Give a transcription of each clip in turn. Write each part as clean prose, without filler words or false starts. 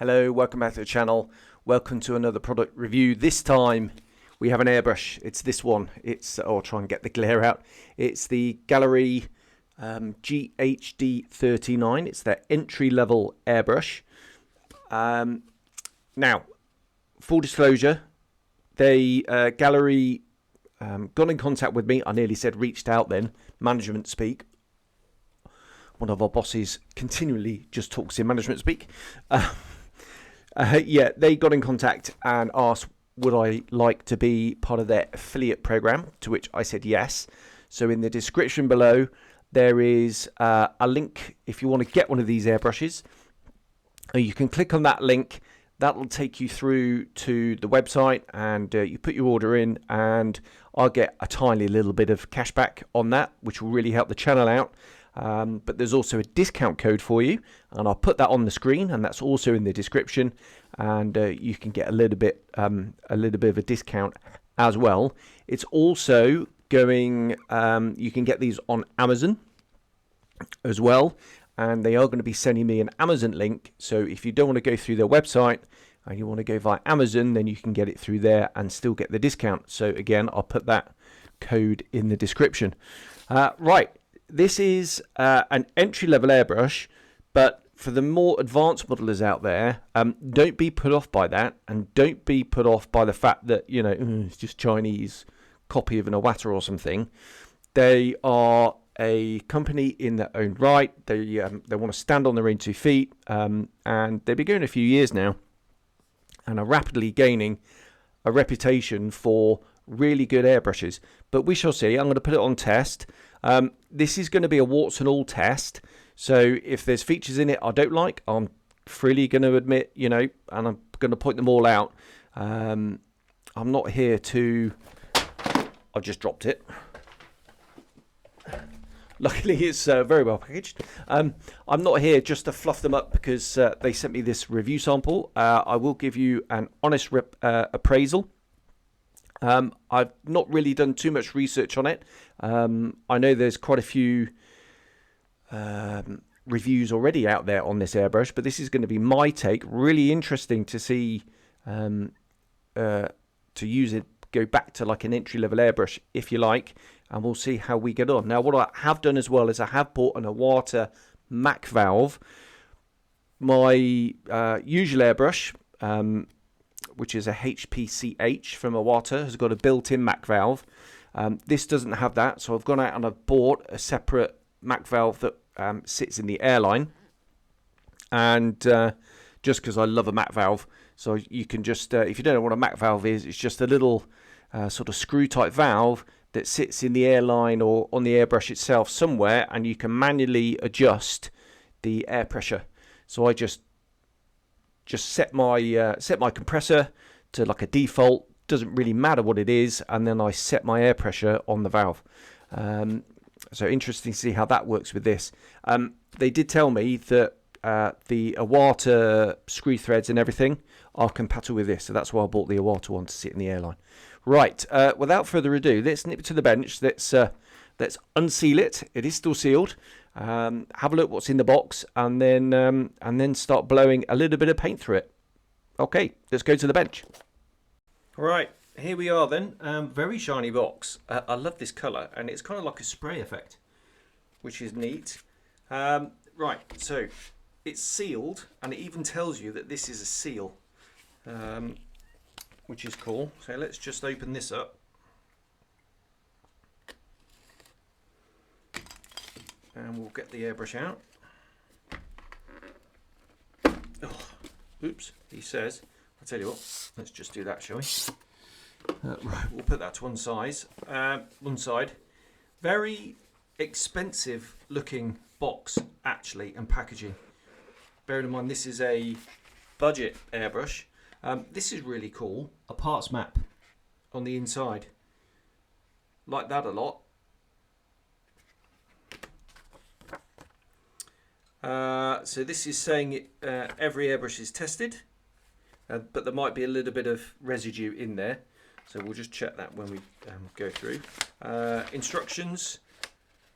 Hello, welcome back to the channel. Welcome to another product review. This time we have an airbrush. It's this one. I'll try and get the glare out. It's the Gaahleri GHAD-39. It's their entry-level airbrush. Now, full disclosure, Gaahleri got in contact with me. I nearly said reached out then, management speak. One of our bosses continually just talks in management speak. Yeah, they got in contact and asked would I like to be part of their affiliate program, to which I said yes. So in the description below there is a link if you want to get one of these airbrushes. You can click on that link. That will take you through to the website, and you put your order in, and I'll get a tiny little bit of cash back on that, which will really help the channel out. But there's also a discount code for you, and I'll put that on the screen, and that's also in the description, and you can get a little bit of a discount as well. It's also going, you can get these on Amazon as well, and they are going to be sending me an Amazon link. So if you don't want to go through their website and you want to go via Amazon, then you can get it through there and still get the discount. So again, I'll put that code in the description. Right. This is an entry-level airbrush, but for the more advanced modelers out there, don't be put off by that, and don't be put off by the fact that, you know, it's just Chinese copy of an Iwata or something. They are a company in their own right. They want to stand on their own 2 feet, and they've been going a few years now, and are rapidly gaining a reputation for really good airbrushes. But we shall see. I'm going to put it on test. This is going to be a warts and all test, so if there's features in it I don't like, I'm freely going to admit, you know, and I'm going to point them all out. I'm not here to... I've just dropped it. Luckily it's very well packaged. I'm not here just to fluff them up because they sent me this review sample. I will give you an honest appraisal. I've not really done too much research on it. I know there's quite a few reviews already out there on this airbrush, but this is going to be my take. Really interesting to see, to use it, go back to like an entry-level airbrush, if you like, and we'll see how we get on. Now, what I have done as well is I have bought an Iwata Mac valve. My usual airbrush, which is a HPCH from Iwata, has got a built-in Mac valve. This doesn't have that, so I've gone out and I've bought a separate Mac valve that sits in the airline, and just because I love a Mac valve, so you can just, if you don't know what a Mac valve is, it's just a little sort of screw-type valve that sits in the airline or on the airbrush itself somewhere, and you can manually adjust the air pressure. So I just set my compressor to like a default, doesn't really matter what it is, and then I set my air pressure on the valve. So interesting to see how that works with this. They did tell me that the Iwata screw threads and everything are compatible with this, so that's why I bought the Iwata one to sit in the airline. Right, without further ado, let's nip it to the bench. Let's unseal it. It is still sealed. Have a look what's in the box, and then start blowing a little bit of paint through it. Okay, let's go to the bench. Right, here we are then. Very shiny box. I love this colour, and it's kind of like a spray effect, which is neat. Right, so it's sealed, and it even tells you that this is a seal, which is cool. So let's just open this up. And we'll get the airbrush out. Oh, oops, he says. I'll tell you what, let's just do that, shall we? Right, we'll put that to one side. Very expensive looking box, actually, and packaging. Bearing in mind this is a budget airbrush. This is really cool. A parts map on the inside. Like that a lot. So this is saying every airbrush is tested, but there might be a little bit of residue in there, so we'll just check that when we go through. Instructions,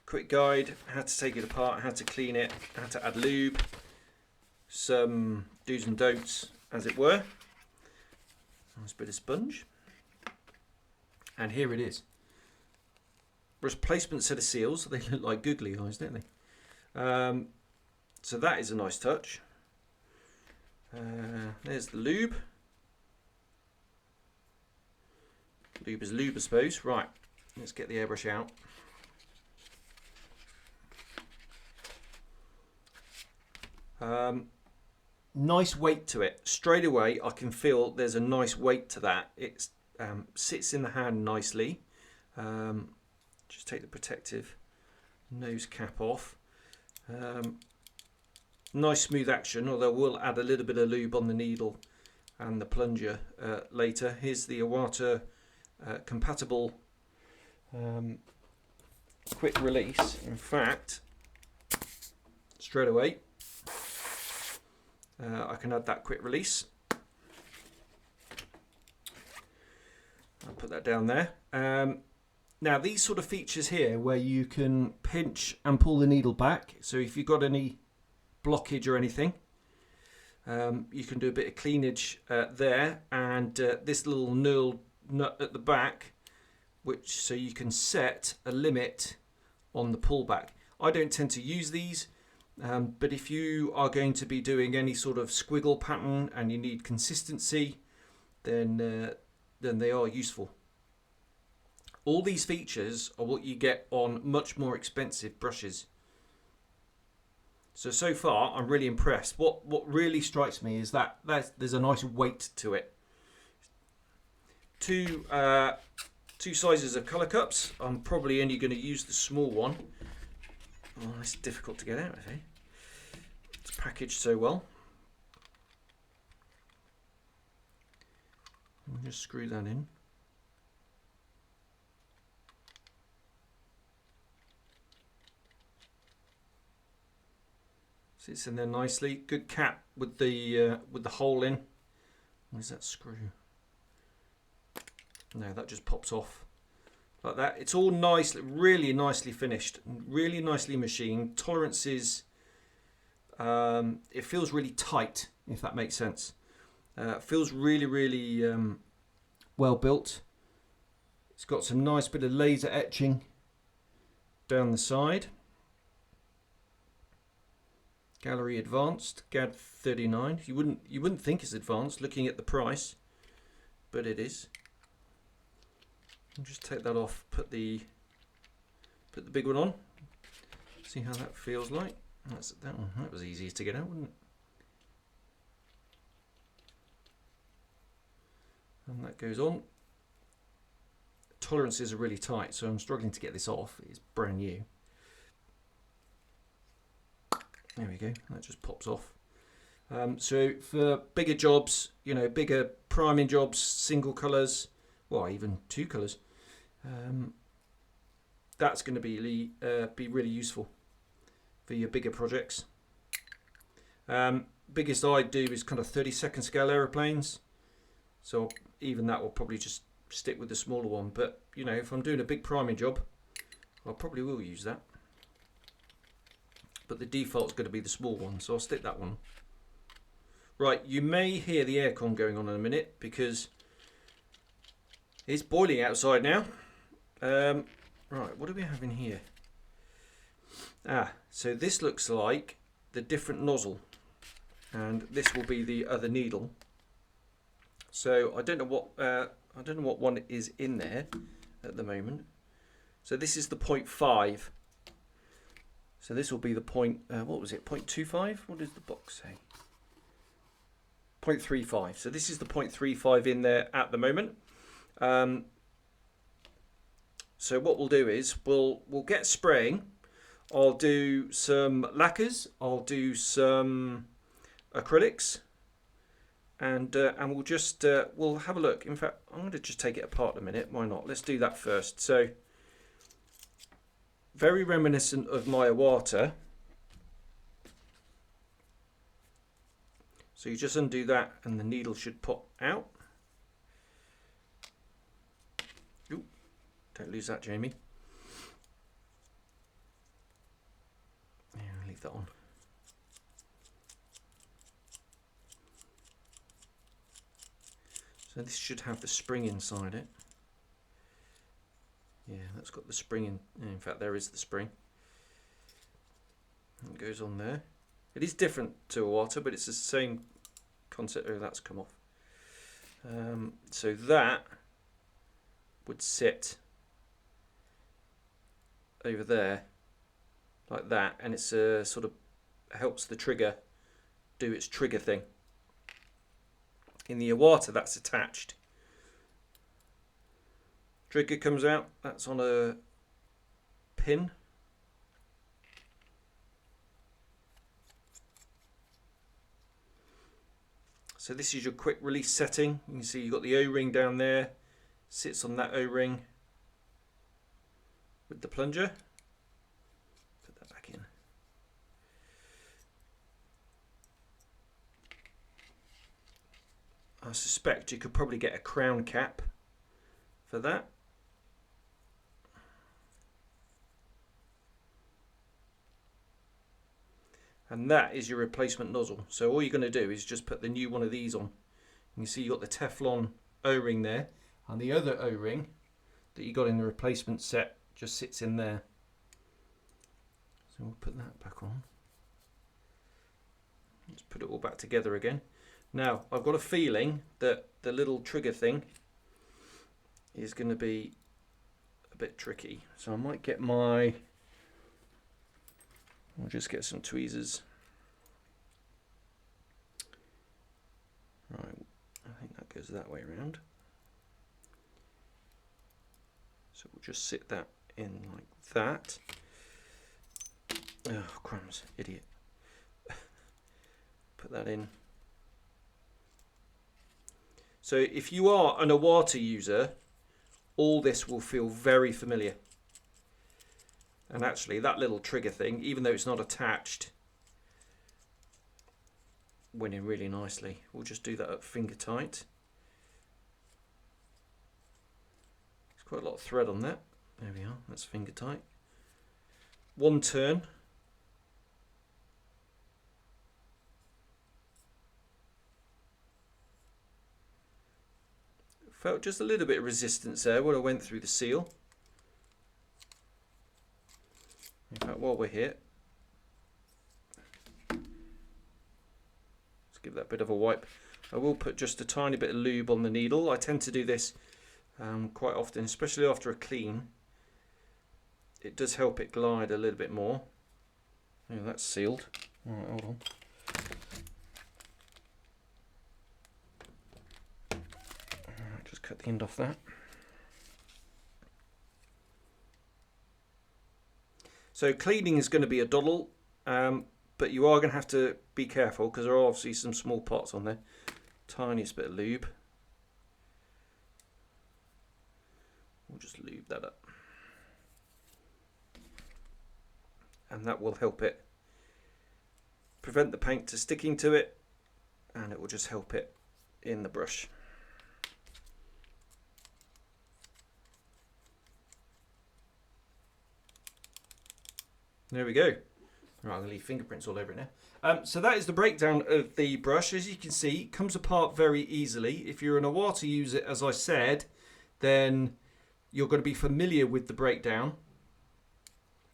quick guide, how to take it apart, how to clean it, how to add lube, some do's and don'ts, as it were. Nice bit of sponge. And here it is. Replacement set of seals. They look like googly eyes, don't they? So that is a nice touch. There's the lube. Lube is lube, I suppose. Right, let's get the airbrush out. Nice weight to it. Straight away, I can feel there's a nice weight to that. It sits in the hand nicely. Just take the protective nose cap off. Nice smooth action, although we'll add a little bit of lube on the needle and the plunger later. Here's the Iwata compatible quick release. In fact, straight away, I can add that quick release. I'll put that down there. Now these sort of features here where you can pinch and pull the needle back, so if you've got any blockage or anything, you can do a bit of cleanage there, and this little knurled nut at the back, which so you can set a limit on the pullback. I don't tend to use these, but if you are going to be doing any sort of squiggle pattern and you need consistency, then they are useful. All these features are what you get on much more expensive brushes. So far, I'm really impressed. What really strikes me is that there's a nice weight to it. Two sizes of colour cups. I'm probably only going to use the small one. Oh, it's difficult to get out, I think. It's packaged so well. I'll just screw that in. Sits in there nicely. Good cap with the hole in. Where's that screw? No, that just pops off like that. It's all nice, really nicely finished, really nicely machined. Tolerances. It feels really tight, if that makes sense. Feels really well built. It's got some nice bit of laser etching down the side. Gaahleri Advanced GHAD-39. You wouldn't think it's advanced looking at the price, but it is. I'll just take that off. Put the big one on. See how that feels like. That's that one. That was easier to get out, wasn't it? And that goes on. Tolerances are really tight, so I'm struggling to get this off. It's brand new. There we go, that just pops off. So for bigger jobs, you know, bigger priming jobs, single colours, well, even two colours, that's going to be really useful for your bigger projects. Biggest I do is kind of 32nd scale aeroplanes, so even that will probably just stick with the smaller one. But you know, if I'm doing a big priming job, I probably will use that. But the default's going to be the small one, so I'll stick that one. Right, you may hear the aircon going on in a minute because it's boiling outside now. Right, what do we have in here? So this looks like the different nozzle, and this will be the other needle. So I don't know what one is in there at the moment. So this is the 0.5. So this will be the point, what was it, 0.25? What does the box say? 0.35. So this is the 0.35 in there at the moment. So what we'll do is we'll get spraying. I'll do some lacquers. I'll do some acrylics, and we'll just we'll have a look. In fact, I'm going to just take it apart in a minute. Why not? Let's do that first. So. Very reminiscent of my Iwata. So you just undo that and the needle should pop out. Ooh, don't lose that, Jamie. Yeah, I'll leave that on. So this should have the spring inside it. Yeah, that's got the spring in fact there is the spring. It goes on there. It is different to a water, but it's the same concept. Oh, that's come off. So that would sit over there like that, and it's sort of helps the trigger do its trigger thing. In the Iwata, that's attached. Trigger comes out, that's on a pin. So this is your quick release setting. You can see you've got the O-ring down there, sits on that O-ring with the plunger. Put that back in. I suspect you could probably get a crown cap for that. And that is your replacement nozzle. So all you're going to do is just put the new one of these on. You can see you've got the Teflon O-ring there, and the other O-ring that you got in the replacement set just sits in there. So we'll put that back on. Let's put it all back together again. Now I've got a feeling that the little trigger thing is going to be a bit tricky. So I might get I'll just get some tweezers. Right, I think that goes that way around. So we'll just sit that in like that. Oh, crumbs, idiot. Put that in. So if you are an Iwata user, all this will feel very familiar. And actually that little trigger thing, even though it's not attached, went in really nicely. We'll just do that at finger tight. There's quite a lot of thread on that. There we are, that's finger tight. One turn. Felt just a little bit of resistance there when I went through the seal. In fact, while we're here, let's give that a bit of a wipe. I will put just a tiny bit of lube on the needle. I tend to do this quite often, especially after a clean. It does help it glide a little bit more. Oh, that's sealed. All right, hold on. Just cut the end off that. So cleaning is going to be a doddle, but you are going to have to be careful because there are obviously some small pots on there. Tiniest bit of lube. We'll just lube that up. And that will help it prevent the paint to sticking to it, and it will just help it in the brush. There we go. Right, I'm going to leave fingerprints all over it now. So that is the breakdown of the brush. As you can see, it comes apart very easily. If you're an Iwata user, as I said, then you're going to be familiar with the breakdown.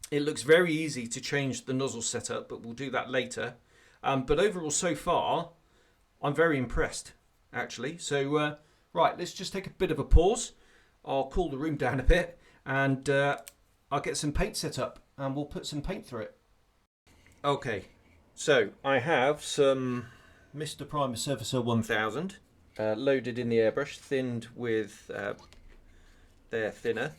It looks very easy to change the nozzle setup, but we'll do that later. But overall, so far, I'm very impressed, actually. So, right, let's just take a bit of a pause. I'll cool the room down a bit, and I'll get some paint set up, and we'll put some paint through it. Okay, so I have some Mr. Primer Surfacer 1000 loaded in the airbrush, thinned with their thinner.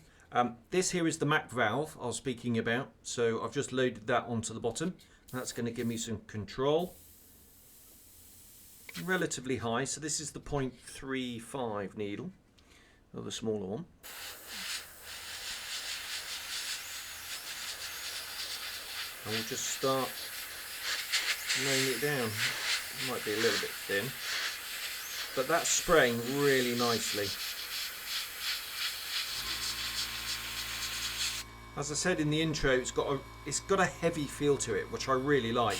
This here is the MAC valve I was speaking about, so I've just loaded that onto the bottom. That's going to give me some control. Relatively high, so this is the 0.35 needle, or the smaller one. And we'll just start laying it down. It might be a little bit thin, but that's spraying really nicely. As I said in the intro, it's got a heavy feel to it, which I really like.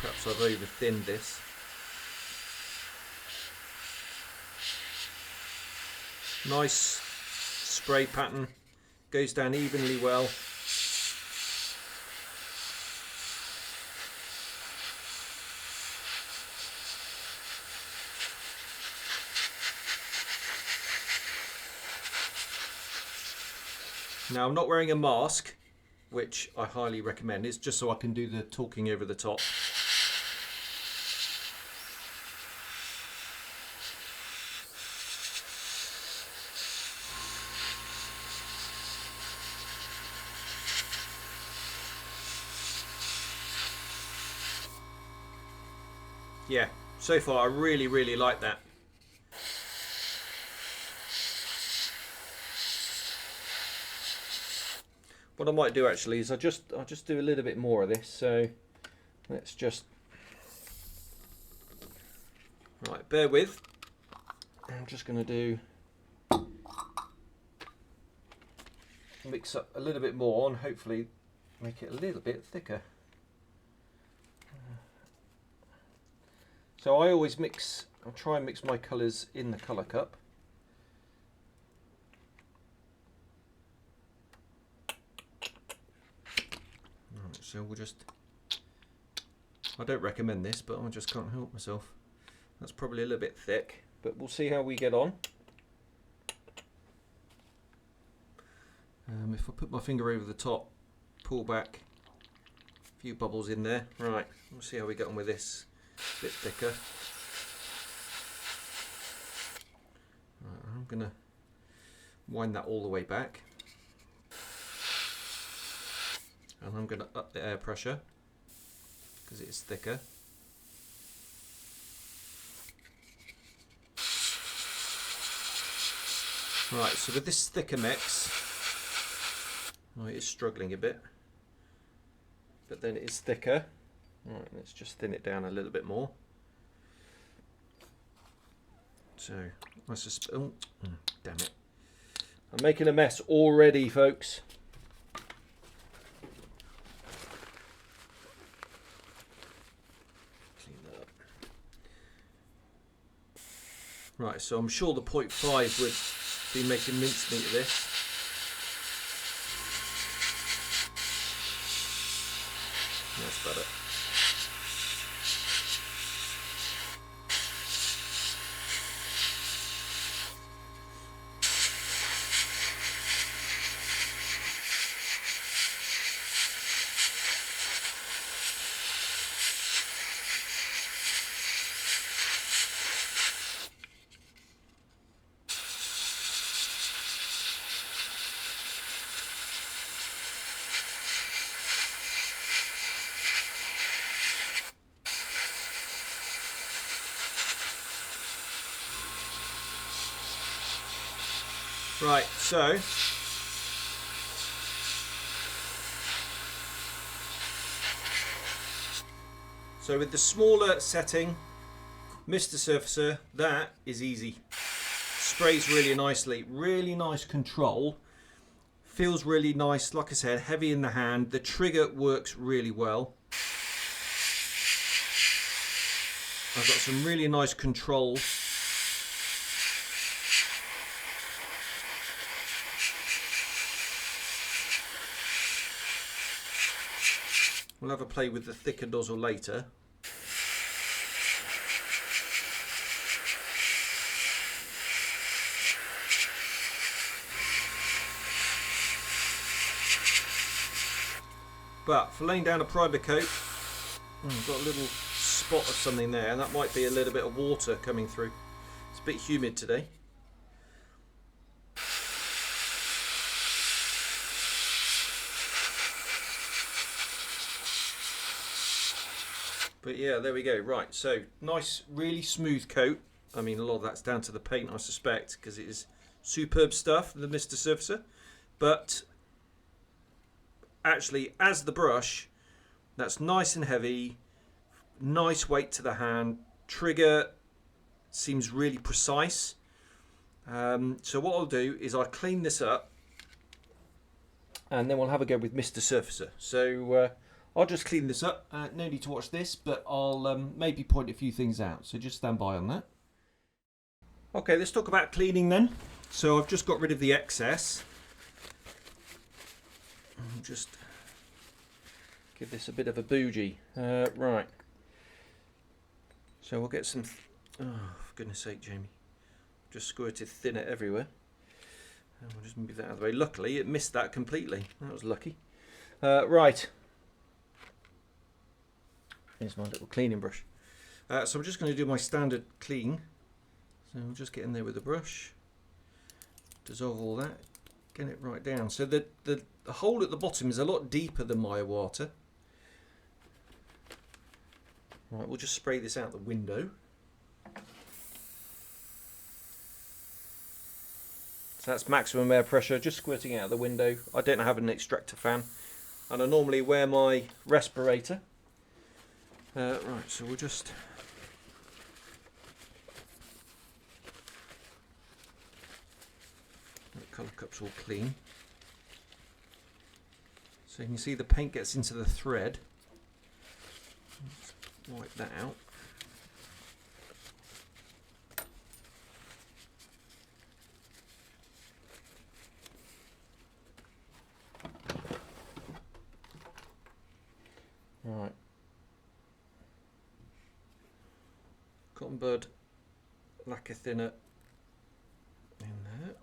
Perhaps I've over-thinned this. Nice spray pattern, goes down evenly well. Now I'm not wearing a mask, which I highly recommend. It's just so I can do the talking over the top. Yeah, so far I really like that. What I might do actually is I'll just do a little bit more of this. So let's just, right, bear with. I'm just going to do, mix up a little bit more and hopefully make it a little bit thicker. So I always mix, I'll try and mix my colours in the colour cup. Right, so we'll just, I don't recommend this, but I just can't help myself. That's probably a little bit thick, but we'll see how we get on. If I put my finger over the top, pull back, a few bubbles in there. Right, we'll see how we get on with this. A bit thicker. Right, I'm going to wind that all the way back. And I'm going to up the air pressure because it's thicker. Right, so with this thicker mix, oh, it is struggling a bit, but then it is thicker. Right, let's just thin it down a little bit more. So, I suspect, oh, damn it. I'm making a mess already, folks. Clean that up. Right, so I'm sure the 0.5 would be making mincemeat of this. That's better. Right, so with the smaller setting, Mr. Surfacer, that is easy. Sprays really nicely, really nice control. Feels really nice, like I said, heavy in the hand. The trigger works really well. I've got some really nice control. We'll have a play with the thicker nozzle later. But for laying down a primer coat, I've got a little spot of something there, and that might be a little bit of water coming through. It's a bit humid today. But yeah, there we go. Right, so nice, really smooth coat. I mean, a lot of that's down to the paint, I suspect, because it is superb stuff, the Mr. Surfacer. But actually, as the brush, that's nice and heavy, nice weight to the hand. Trigger seems really precise. So what I'll do is I'll clean this up, and then we'll have a go with Mr. Surfacer. So I'll just clean this up. No need to watch this, but I'll maybe point a few things out. So just stand by on that. Okay, let's talk about cleaning then. So I've just got rid of the excess. I'll just give this a bit of a bougie. Right. So we'll get some... oh, for goodness sake, Jamie. Just squirted thinner everywhere. And we'll just move that out of the way. Luckily, it missed that completely. That was lucky. Right. Here's my little cleaning brush. So I'm just going to do my standard clean. So we'll just get in there with the brush. Dissolve all that. Get it right down. So the hole at the bottom is a lot deeper than my water. Right, we'll just spray this out the window. So that's maximum air pressure, just squirting out the window. I don't have an extractor fan, and I normally wear my respirator. Right, so we'll just... the colour cup's all clean. So you can see the paint gets into the thread. Let's wipe that out. Right. Cotton bud lacquer thinner in there.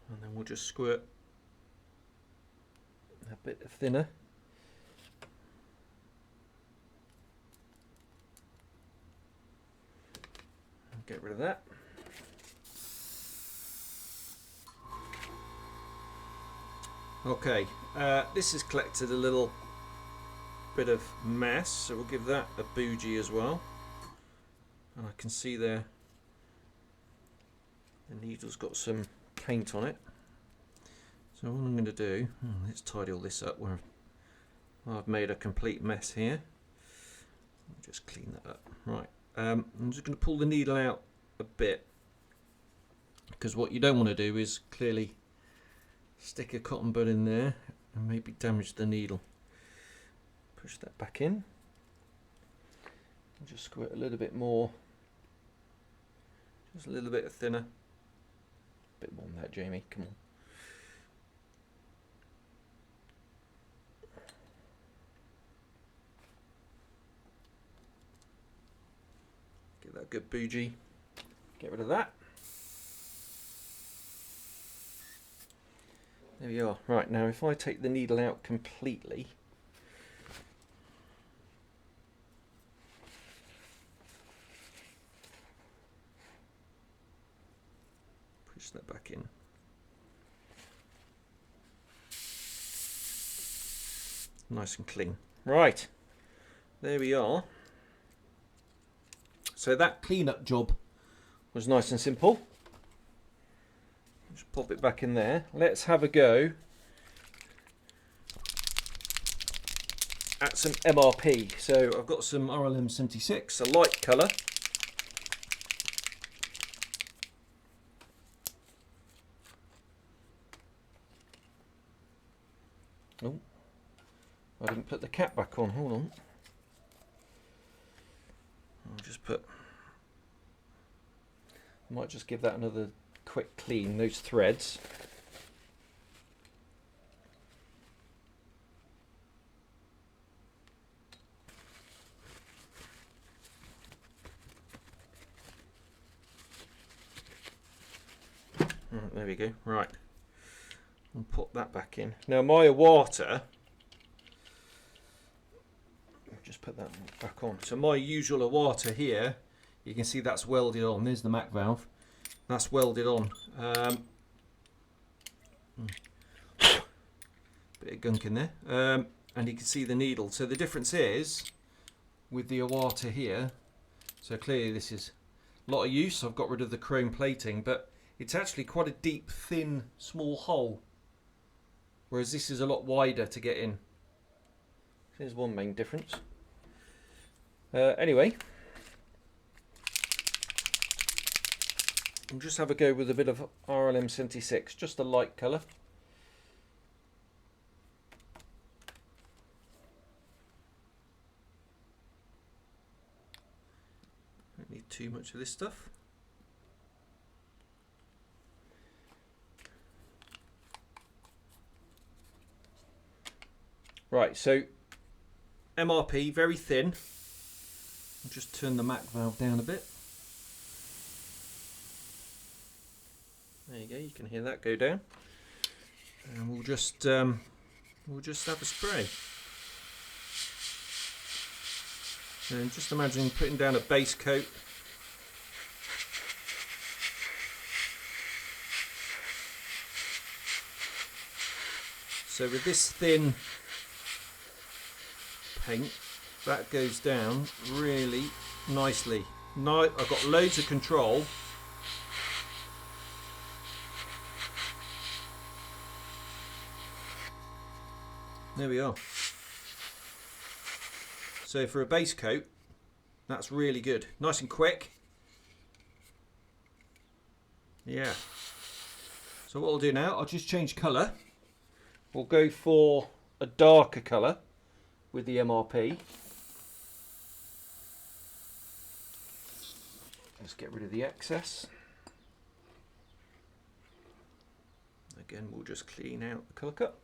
And then we'll just squirt a bit thinner. Get rid of that. Okay, this has collected a little bit of mess, so we'll give that a bougie as well. And I can see there the needle's got some paint on it. So what I'm going to do, let's tidy all this up where I've made a complete mess here. I'll just clean that up. Right. I'm just going to pull the needle out a bit, because what you don't want to do is clearly stick a cotton bud in there and maybe damage the needle. Push that back in and just squirt a little bit more, just a little bit thinner, a bit more than that, Jamie, come on. That good bougie. Get rid of that. There we are. Right, now if I take the needle out completely, push that back in. Nice and clean. Right, there we are. So that cleanup job was nice and simple. Just pop it back in there. Let's have a go at some MRP. So I've got some RLM 76, a light colour. Oh, I didn't put the cap back on, hold on. I'll just put, I might just give that another quick clean, those threads. Right, there we go, right. I'll put that back in. Now my water, just put that back on. So my usual water here, you can see that's welded on. There's the Mac valve. That's welded on. Bit of gunk in there. And you can see the needle. So the difference is with the water here. So clearly this is a lot of use. I've got rid of the chrome plating, but it's actually quite a deep, thin, small hole. Whereas this is a lot wider to get in. There's one main difference. Anyway, we'll just have a go with a bit of RLM 76, just a light colour. Need too much of this stuff. Right, so MRP, very thin. I'll just turn the MAC valve down a bit. There you go, you can hear that go down. And we'll just have a spray. And just imagine putting down a base coat. So with this thin paint, that goes down really nicely. Now I've got loads of control. There we are. So for a base coat, that's really good. Nice and quick. Yeah. So what I'll do now, I'll just change colour. We'll go for a darker colour with the MRP. Let's get rid of the excess. Again, we'll just clean out the colour cut.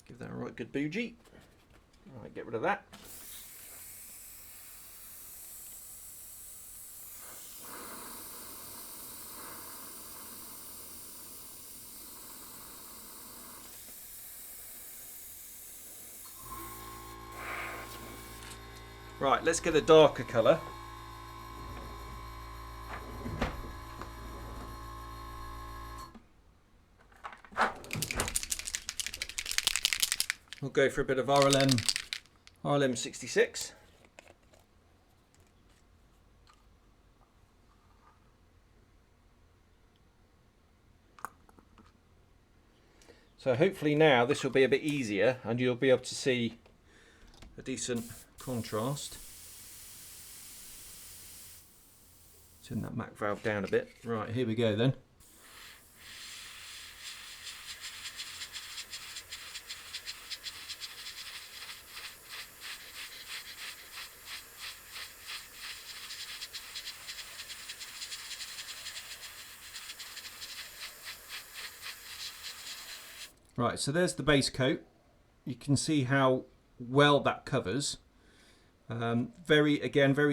Give that a right good bougie. Right, get rid of that. Right, let's get a darker colour. We'll go for a bit of RLM 66. So hopefully now this will be a bit easier and you'll be able to see a decent contrast. Turn that MAC valve down a bit. Right, here we go then. Right, so there's the base coat. You can see how well that covers. Very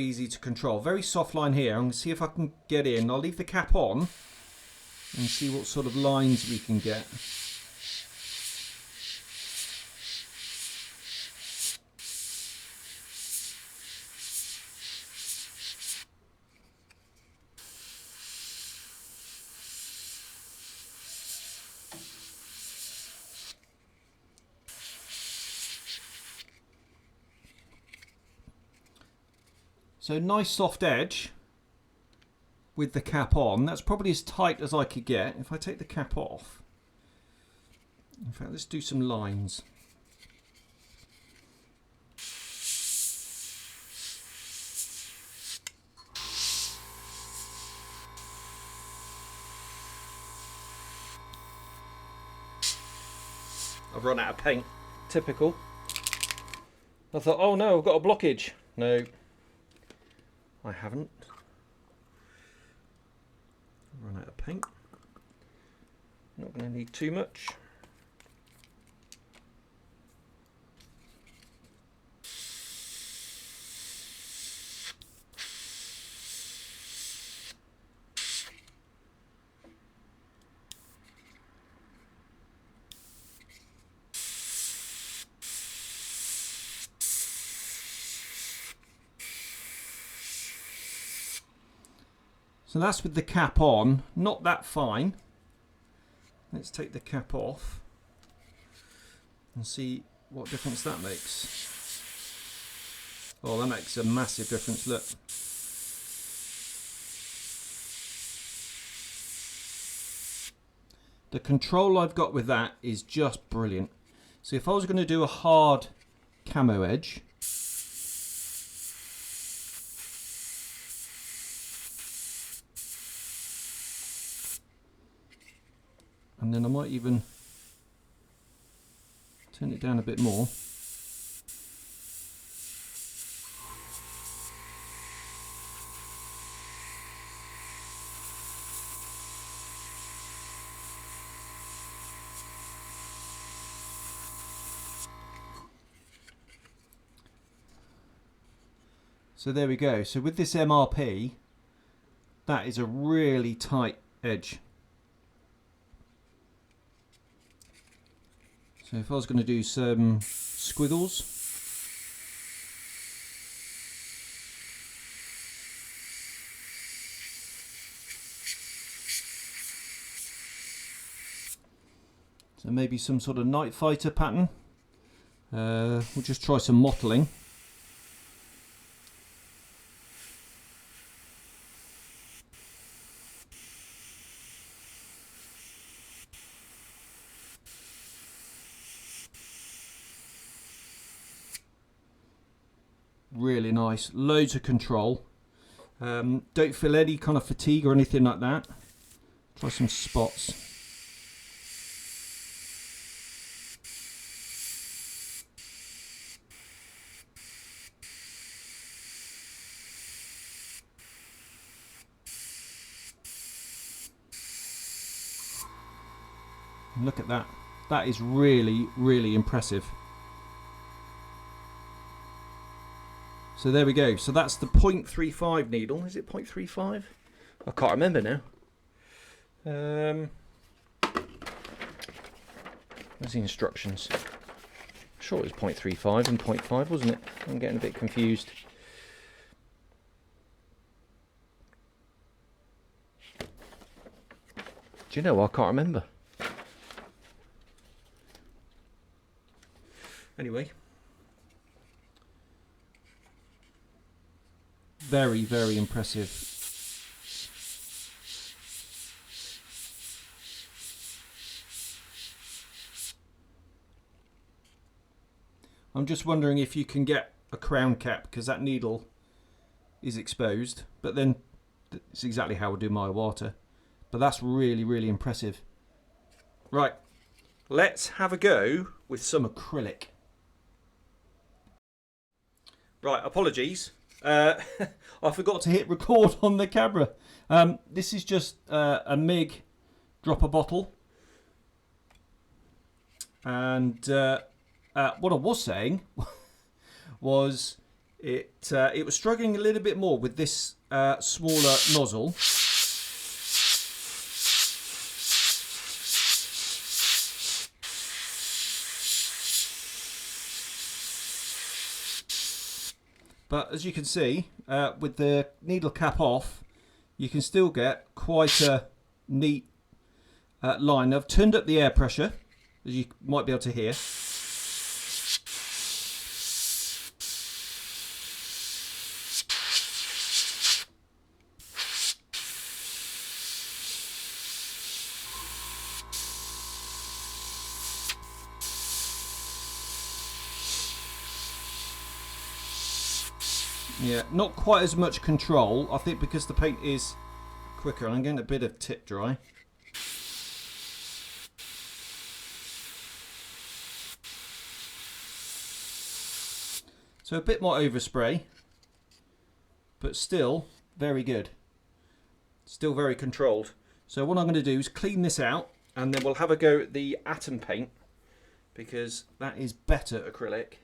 easy to control. Very soft line here. I'm going to see if I can get in. I'll leave the cap on and see what sort of lines we can get. So nice soft edge with the cap on. That's probably as tight as I could get. If I take the cap off, in fact, let's do some lines. I've run out of paint. Typical. I thought, oh no, I've got a blockage. No. I haven't. Run out of paint. Not going to need too much. So that's with the cap on, not that fine. Let's take the cap off and see what difference that makes. Oh, that makes a massive difference, look. The control I've got with that is just brilliant. So if I was going to do a hard camo edge, and then I might even turn it down a bit more. So there we go. So with this MRP, that is a really tight edge. So if I was going to do some squiggles, so maybe some sort of night fighter pattern. We'll just try some mottling. Really nice, loads of control. Don't feel any kind of fatigue or anything like that. Try some spots. Look at that. That is really, really impressive. So there we go. So that's the 0.35 needle. Is it 0.35? I can't remember now. Where's the instructions? I'm sure it was 0.35 and 0.5, wasn't it? I'm getting a bit confused. Do you know, I can't remember. Anyway. Very, very impressive. I'm just wondering if you can get a crown cap, because that needle is exposed, but then it's exactly how I do my water. But that's really, really impressive. Right, let's have a go with some acrylic. Right, apologies. I forgot to hit record on the camera. This is just a MIG dropper bottle. And what I was saying was it was struggling a little bit more with this smaller nozzle. But as you can see, with the needle cap off, you can still get quite a neat line. I've turned up the air pressure, as you might be able to hear. Yeah, not quite as much control, I think, because the paint is quicker. I'm getting a bit of tip dry. So a bit more overspray, but still very good. Still very controlled. So what I'm going to do is clean this out, and then we'll have a go at the atom paint, because that is better acrylic.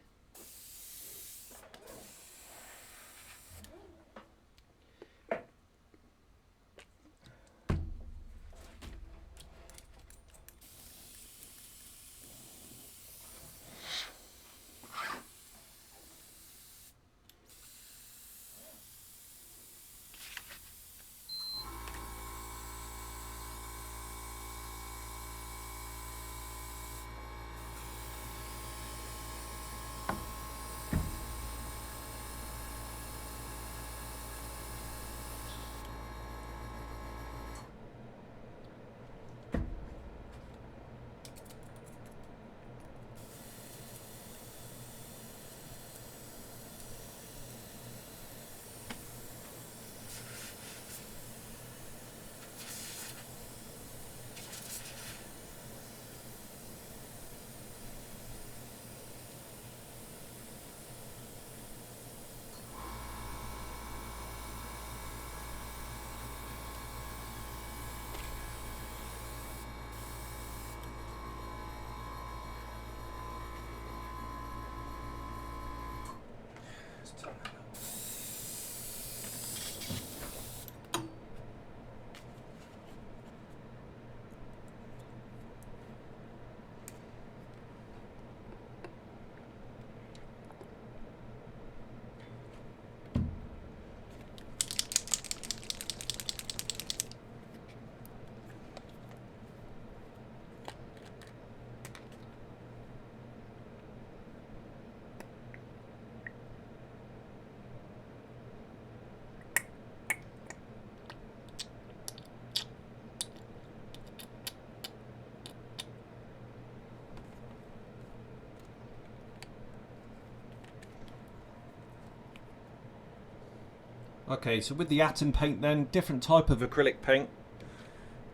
Okay, so with the Atom paint then, different type of acrylic paint,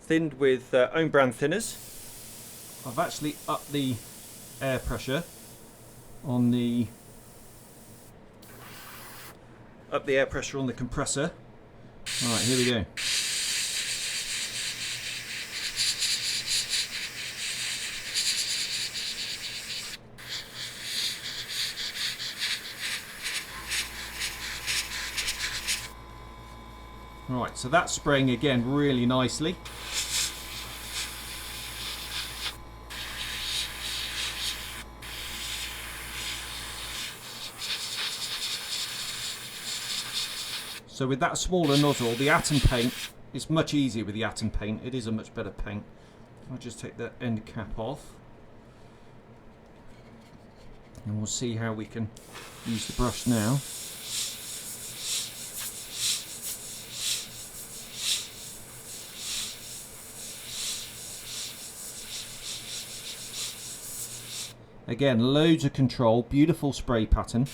thinned with own brand thinners. I've actually upped the air pressure on the compressor. Alright, here we go. Right, so that's spraying again really nicely. So with that smaller nozzle, the Atom paint is much easier with the Atom paint. It is a much better paint. I'll just take the end cap off. And we'll see how we can use the brush now. Again, loads of control, beautiful spray pattern.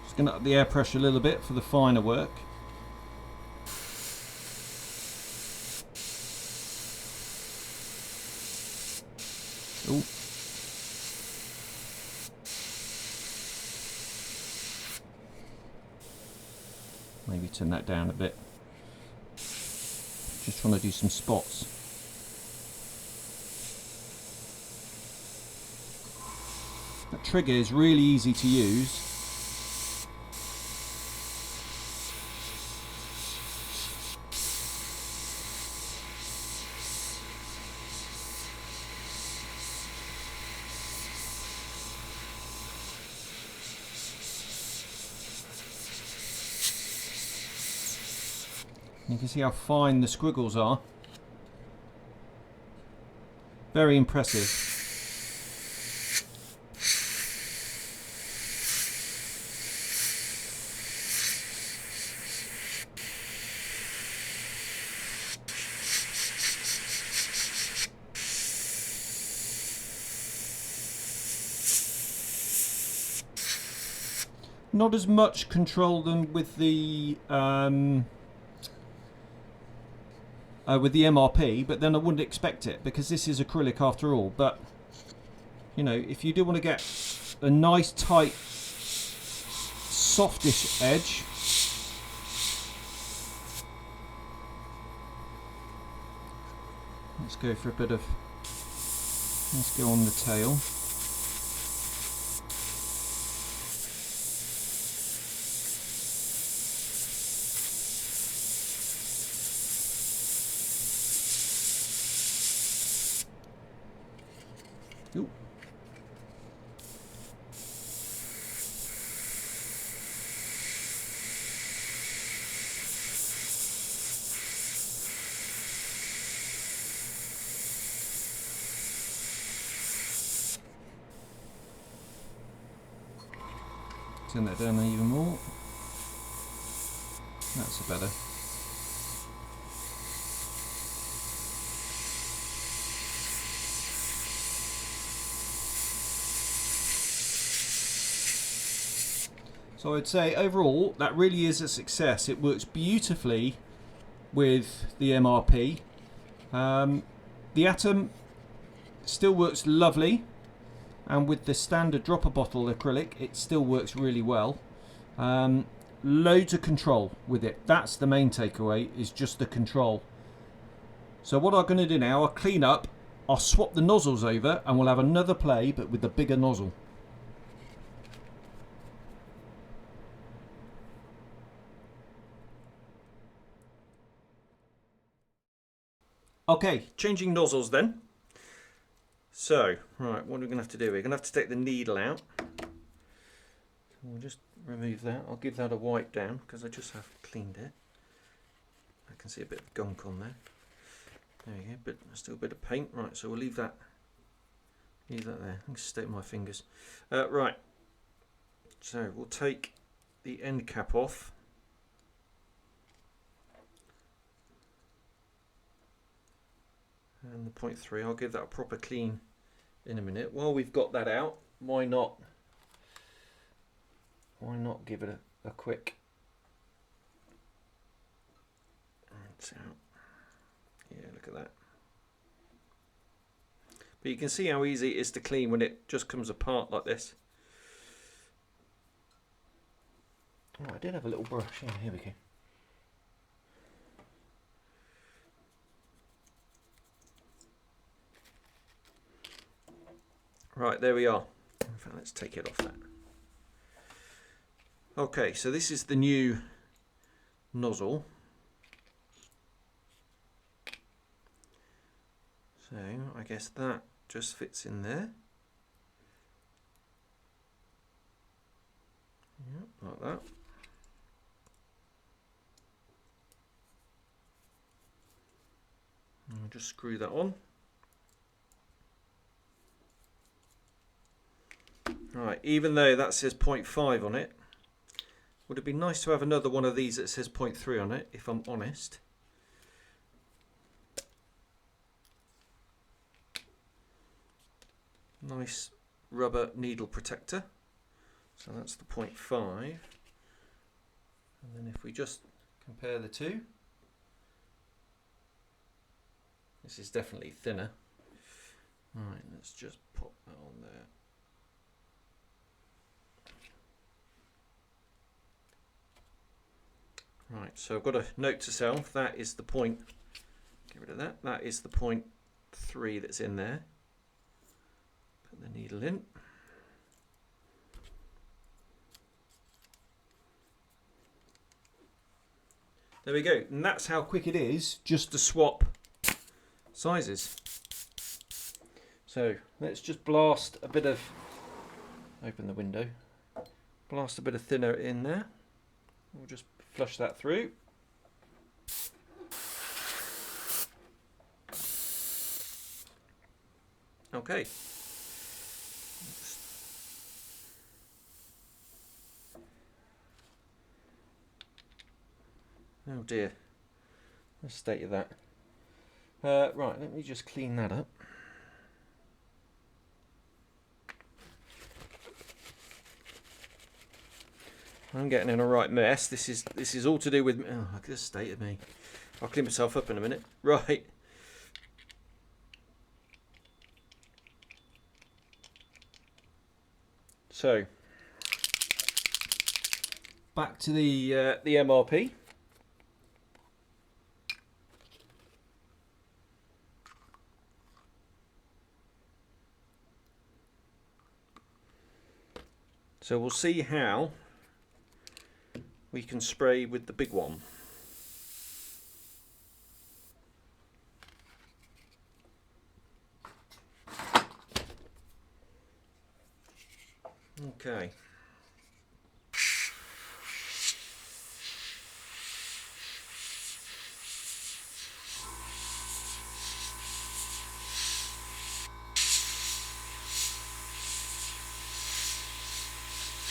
Just going to up the air pressure a little bit for the finer work. Ooh. Maybe turn that down a bit. Just trying to do some spots. That trigger is really easy to use. You can see how fine the squiggles are. Very impressive. Not as much control than with the MRP, but then I wouldn't expect it because this is acrylic after all. But you know, if you do want to get a nice tight softish edge, let's go for a bit of, let's go on the tail. Ooh. Turn that down even more. That's better. So I'd say overall that really is a success. It works beautifully with the MRP. The Atom still works lovely, and with the standard dropper bottle acrylic it still works really well. Loads of control with it. That's the main takeaway, is just the control. So what I'm going to do now, I'll clean up, I'll swap the nozzles over, and we'll have another play but with the bigger nozzle. Okay, changing nozzles then. So, right, what are we going to have to do? We're going to have to take the needle out. So we'll just remove that. I'll give that a wipe down because I just have cleaned it. I can see a bit of gunk on there. There we go, but still a bit of paint. Right, so we'll leave that there. I can stick my fingers. Right, so we'll take the end cap off. And the 0.3, I'll give that a proper clean in a minute. While we've got that out, why not give it a quick rinse out. Yeah, look at that. But you can see how easy it is to clean when it just comes apart like this. Oh, I did have a little brush. Yeah, here we go. Right, there we are. In fact, let's take it off that. Okay, so this is the new nozzle. So I guess that just fits in there. Yep, like that. And I'll just screw that on. Right, even though that says 0.5 on it, would it be nice to have another one of these that says 0.3 on it, if I'm honest? Nice rubber needle protector. So that's the 0.5. And then if we just compare the two, this is definitely thinner. Right, let's just pop that on there. Right, so I've got a note to self. That is the point. Get rid of that. That is the 0.3 that's in there. Put the needle in. There we go. And that's how quick it is just to swap sizes. So let's just blast a bit of, open the window, blast a bit of thinner in there. We'll just flush that through. Okay. Oh dear. What's the state of that? Right, let me just clean that up. I'm getting in a right mess. This is all to do with, oh, look at the state of me. I'll clean myself up in a minute. Right. So back to the MRP. So we'll see how we can spray with the big one. Okay.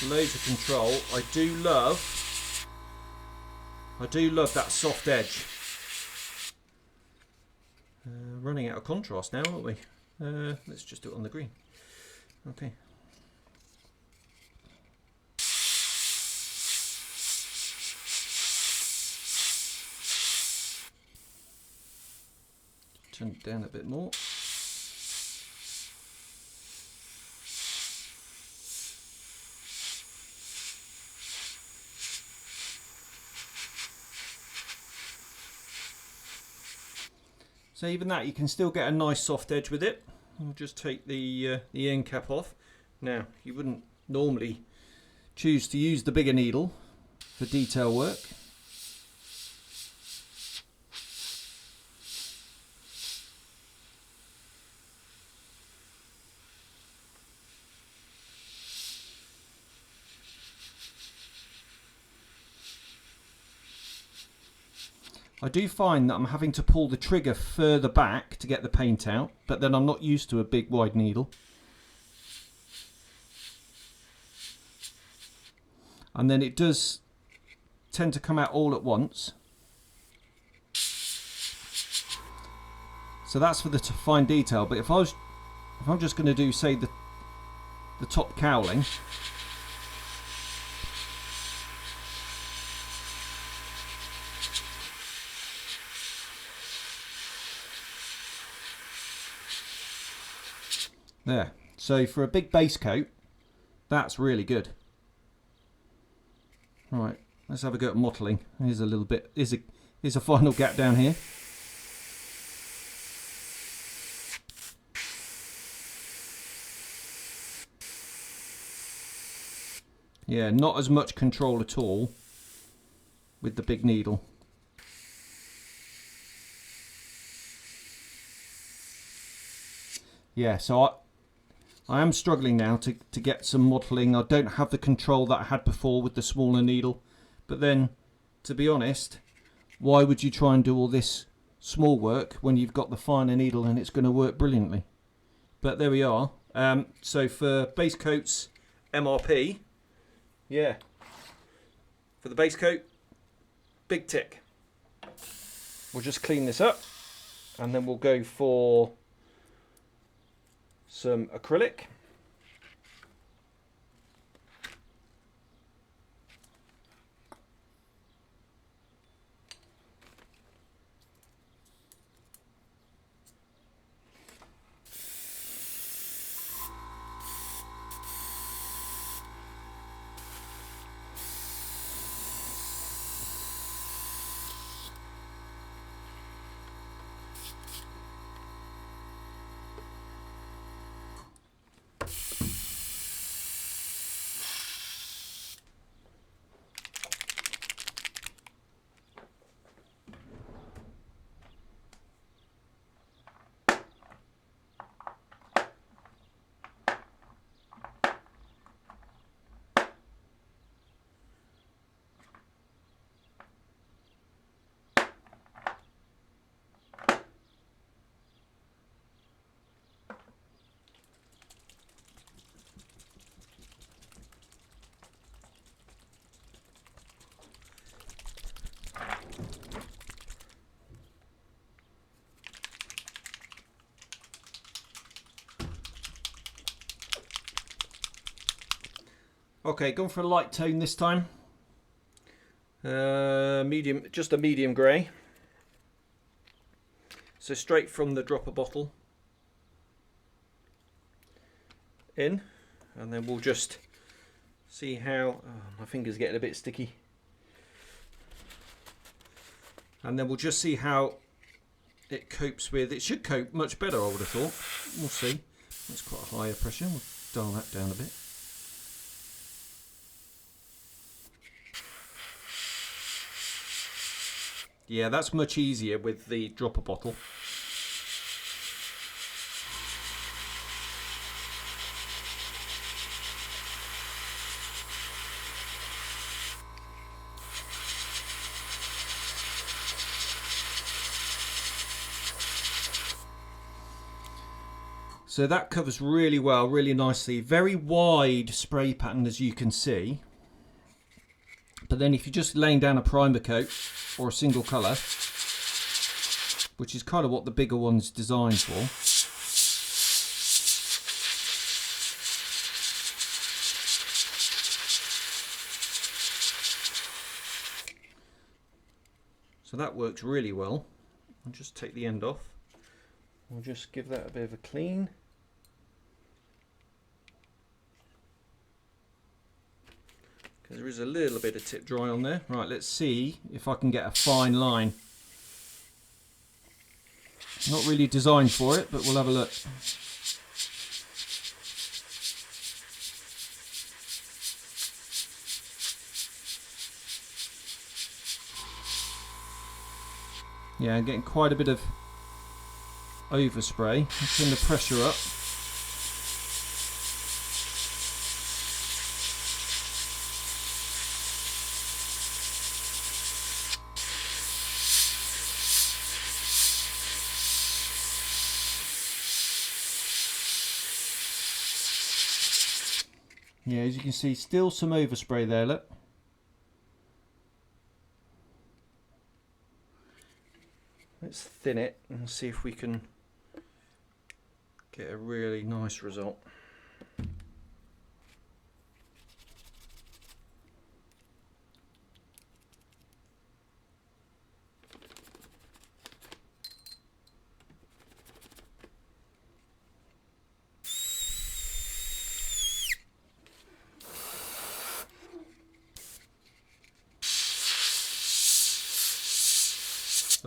Loads of control. I do love that soft edge. Running out of contrast now, aren't we? Let's just do it on the green. Okay. Turn it down a bit more. So even that, you can still get a nice soft edge with it. I'll just take the end cap off. Now, you wouldn't normally choose to use the bigger needle for detail work. I do find that I'm having to pull the trigger further back to get the paint out, but then I'm not used to a big wide needle. and then it does tend to come out all at once. So that's for the fine detail. But if I'm just going to do, say, the top cowling, there. So for a big base coat, that's really good. Right, let's have a go at mottling. Here's a little bit. Here's a final gap down here. Yeah, not as much control at all with the big needle. Yeah, so I am struggling now to get some mottling. I don't have the control that I had before with the smaller needle. But then, to be honest, why would you try and do all this small work when you've got the finer needle and it's going to work brilliantly? But there we are. So for base coats, MRP, yeah, for the base coat, big tick. We'll just clean this up and then we'll go for some acrylic. Okay, going for a light tone this time. Medium, just a medium grey. So straight from the dropper bottle in, and then we'll just see how, oh, my finger's getting a bit sticky. And then we'll just see how it copes with, it should cope much better, I would have thought. We'll see. That's quite a higher pressure, we'll dial that down a bit. Yeah, that's much easier with the dropper bottle. So that covers really well, really nicely. Very wide spray pattern, as you can see. But then if you're just laying down a primer coat or a single colour, which is kind of what the bigger one's designed for, so that works really well. I'll just take the end off. We'll just give that a bit of a clean. Because there is a little bit of tip dry on there. Right, let's see if I can get a fine line. Not really designed for it, but we'll have a look. Yeah, I'm getting quite a bit of overspray. Let's turn the pressure up. Yeah, as you can see, still some overspray there, look. Let's thin it and see if we can get a really nice result.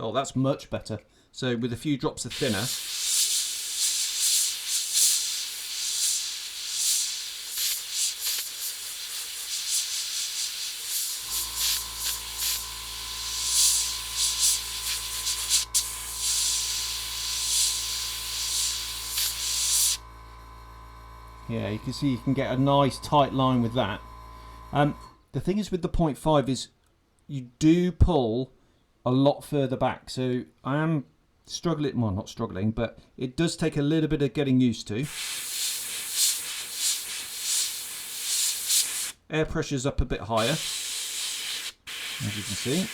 Oh, that's much better. So with a few drops of thinner, yeah, you can see you can get a nice tight line with that. The thing is with the 0.5 is you do pull a lot further back, so I am struggling, well not struggling, but it does take a little bit of getting used to. Air pressure's up a bit higher, as you can see.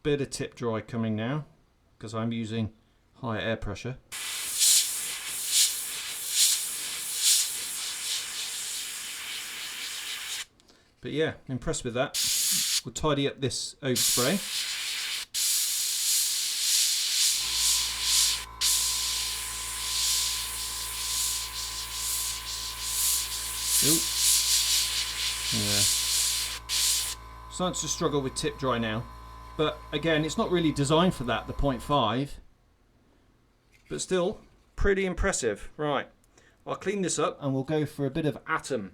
Bit of tip dry coming now, because I'm using higher air pressure. But yeah, impressed with that. We'll tidy up this overspray. Ooh. Yeah. Starting to struggle with tip dry now. But again, it's not really designed for that, the 0.5. But still, pretty impressive. Right, I'll clean this up and we'll go for a bit of atom.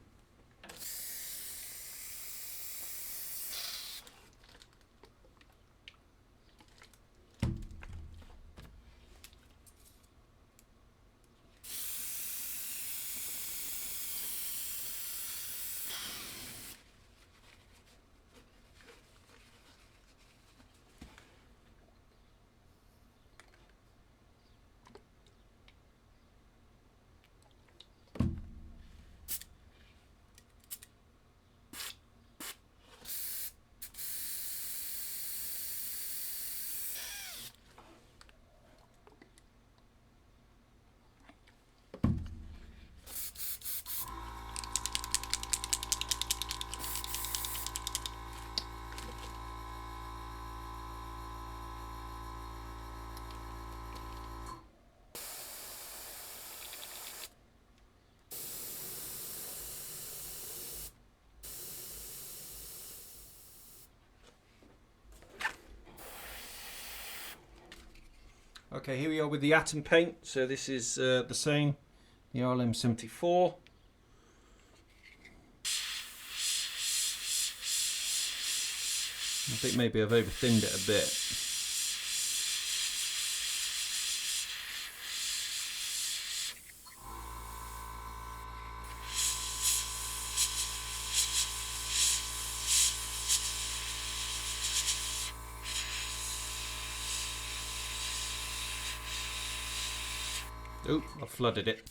Okay, here we are with the atom paint. So this is the same, the RLM74. I think maybe I've over thinned it a bit. Oh, I flooded it.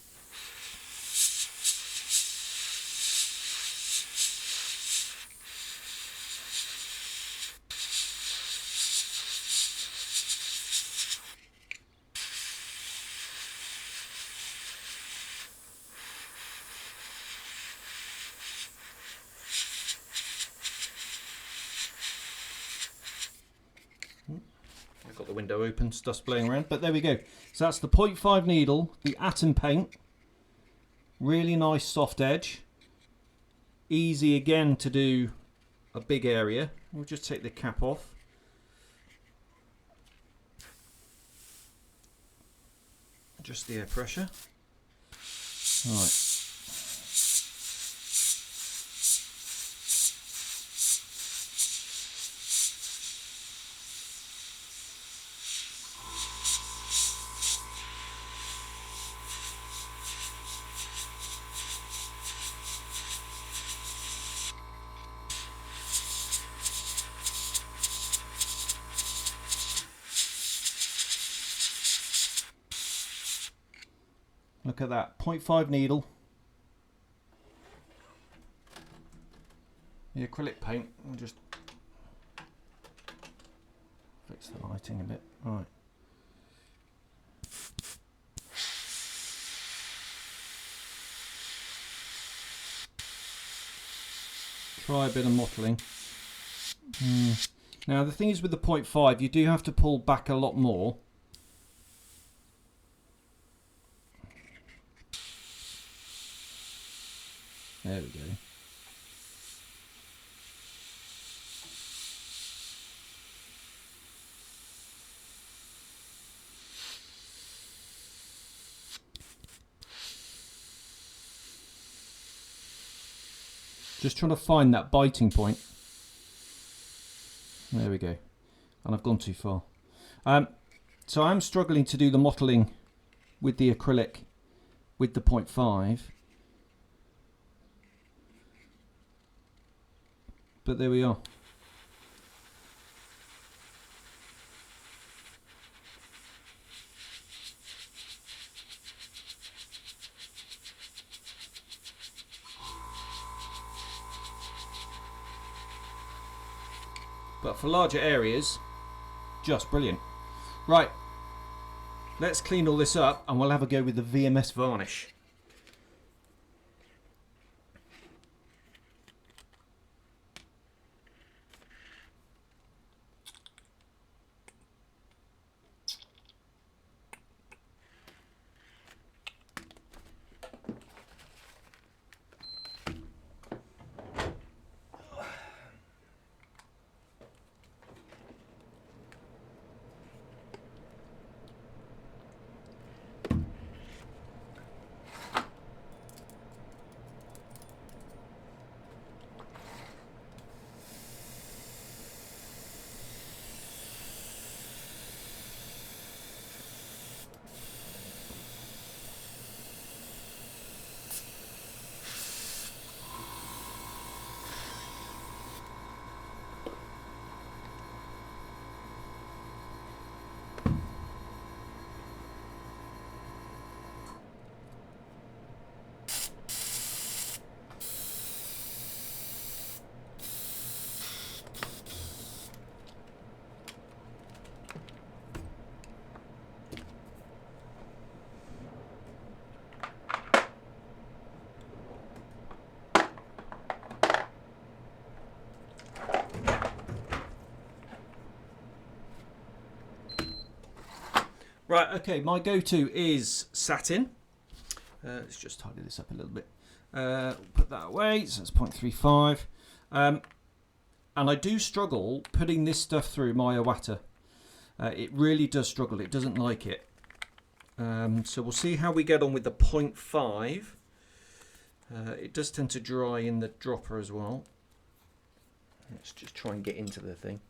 I've got the window open, stuff's blowing around, but there we go. So that's the 0.5 needle, the atom paint. Really nice soft edge. Easy again to do a big area. We'll just take the cap off. Adjust the air pressure. Right. Look at that, 0.5 needle. The acrylic paint, we'll just Fix the lighting a bit. Right. Try a bit of mottling. Now the thing is with the 0.5, you do have to pull back a lot more. There we go. Just trying to find that biting point. There we go. And I've gone too far. So I'm struggling to do the mottling with the acrylic with the 0.5. But there we are. But for larger areas, just brilliant. Right, let's clean all this up and we'll have a go with the VMS varnish. Right, okay, my go-to is satin. Let's just tidy this up a little bit. Put that away, so that's 0.35. And I do struggle putting this stuff through my Iwata. It really does struggle, it doesn't like it. So we'll see how we get on with the 0.5. It does tend to dry in the dropper as well. Let's just try and get into the thing.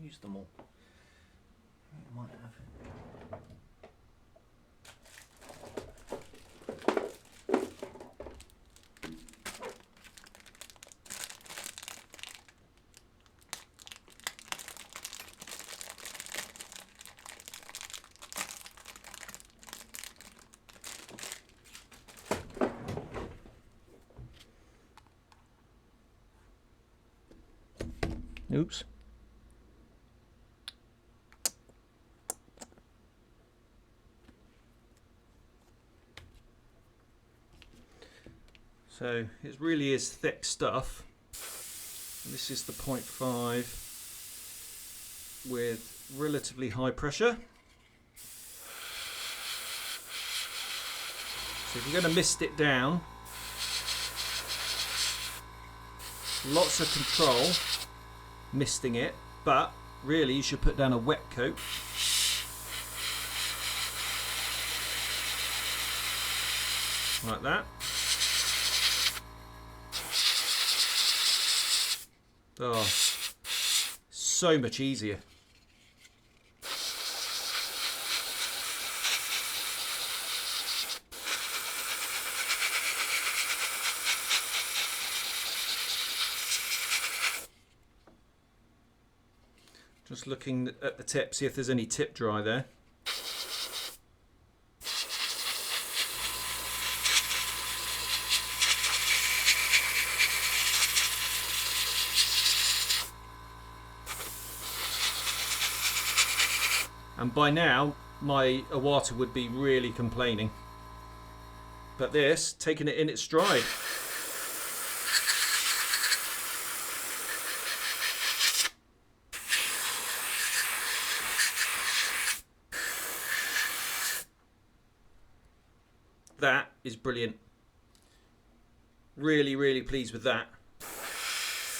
Use them all. I might have. Oops. So it really is thick stuff. This is the 0.5 with relatively high pressure. So if you're going to mist it down, lots of control misting it, but really you should put down a wet coat. Like that. Oh, so much easier. Just looking at the tip, see if there's any tip dry there. And by now, my Iwata would be really complaining. But this, taking it in its stride. That is brilliant. Really, really pleased with that.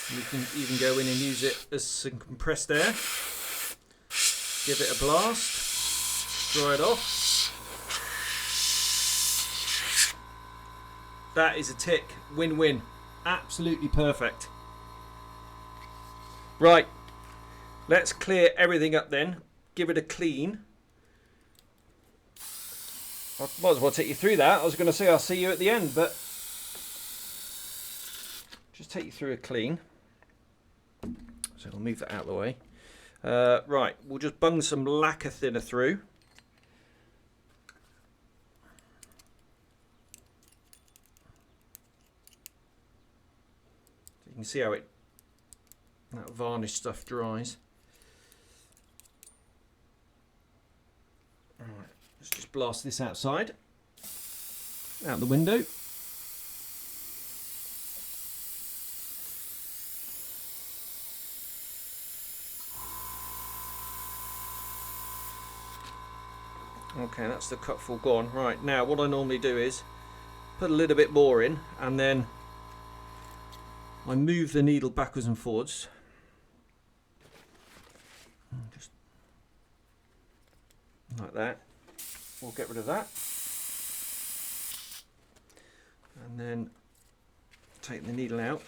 You can even go in and use it as some compressed air. Give it a blast. Dry it off. That is a tick. Win-win. Absolutely perfect. Right. Let's clear everything up then. Give it a clean. I might as well take you through that. I was going to say I'll see you at the end, but just take you through a clean. So I'll move that out of the way. Right, we'll just bung some lacquer thinner through. So you can see how that varnish stuff dries. All right. Let's just blast this outside, out the window. Okay, that's the cupful gone. Right, now what I normally do is put a little bit more in and then I move the needle backwards and forwards. Just like that. We'll get rid of that. And then take the needle out.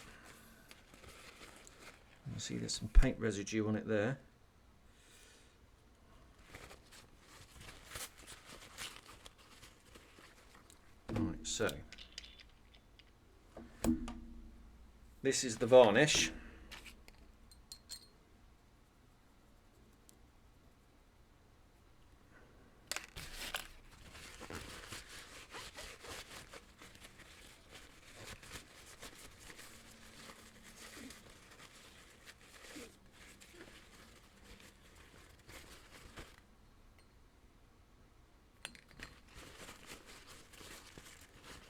You see there's some paint residue on it there. Right, so this is the varnish.